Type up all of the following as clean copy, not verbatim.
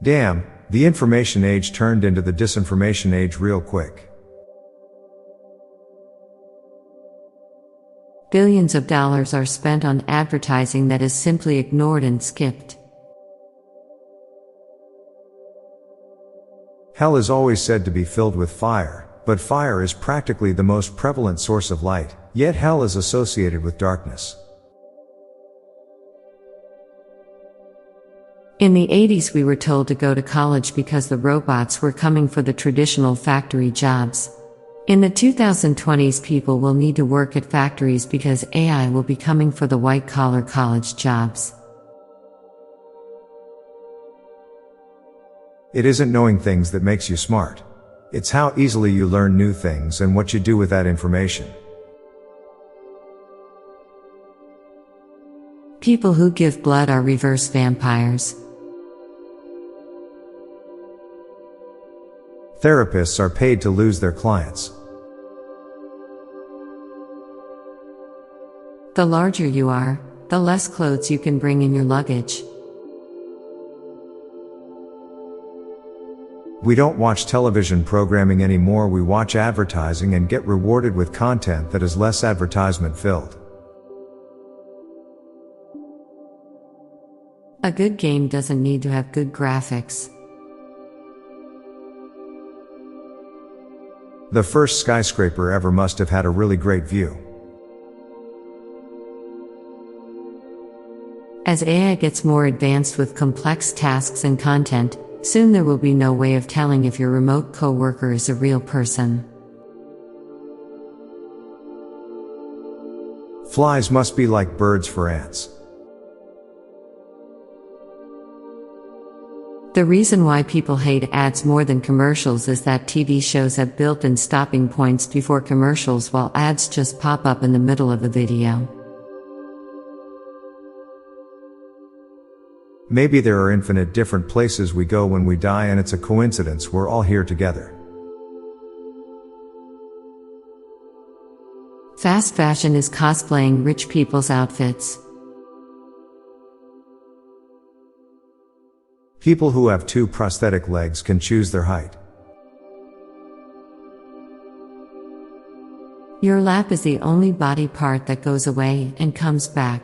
Damn, the information age turned into the disinformation age real quick. Billions of dollars are spent on advertising that is simply ignored and skipped. Hell is always said to be filled with fire, but fire is practically the most prevalent source of light, yet hell is associated with darkness. In the 80s we were told to go to college because the robots were coming for the traditional factory jobs. In the 2020s people will need to work at factories because AI will be coming for the white-collar college jobs. It isn't knowing things that makes you smart. It's how easily you learn new things and what you do with that information. People who give blood are reverse vampires. Therapists are paid to lose their clients. The larger you are, the less clothes you can bring in your luggage. We don't watch television programming anymore, we watch advertising and get rewarded with content that is less advertisement filled. A good game doesn't need to have good graphics. The first skyscraper ever must have had a really great view. As AI gets more advanced with complex tasks and content, soon there will be no way of telling if your remote coworker is a real person. Flies must be like birds for ants. The reason why people hate ads more than commercials is that TV shows have built-in stopping points before commercials while ads just pop up in the middle of a video. Maybe there are infinite different places we go when we die and it's a coincidence we're all here together. Fast fashion is cosplaying rich people's outfits. People who have 2 prosthetic legs can choose their height. Your lap is the only body part that goes away and comes back.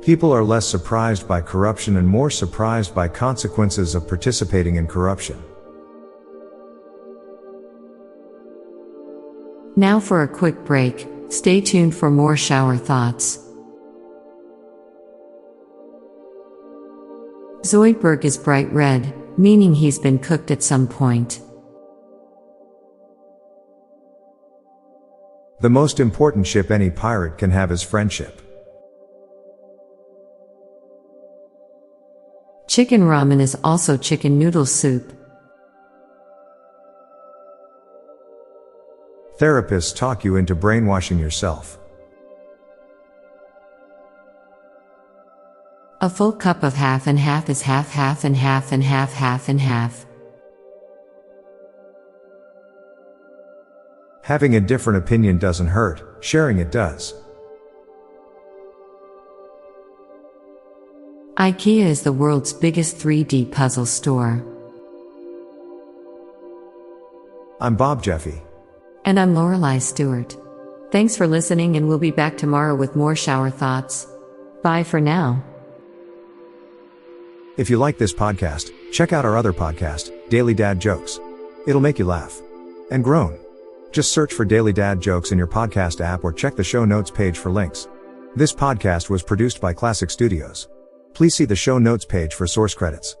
People are less surprised by corruption and more surprised by consequences of participating in corruption. Now for a quick break, stay tuned for more shower thoughts. Zoidberg is bright red, meaning he's been cooked at some point. The most important ship any pirate can have is friendship. Chicken ramen is also chicken noodle soup. Therapists talk you into brainwashing yourself. A full cup of half and half is half half and half and half half and half. Having a different opinion doesn't hurt, sharing it does. IKEA is the world's biggest 3D puzzle store. I'm Bob Jeffy. And I'm Lorelei Stewart. Thanks for listening, and we'll be back tomorrow with more shower thoughts. Bye for now. If you like this podcast, check out our other podcast, Daily Dad Jokes. It'll make you laugh and groan. Just search for Daily Dad Jokes in your podcast app or check the show notes page for links. This podcast was produced by Klassic Studios. Please see the show notes page for source credits.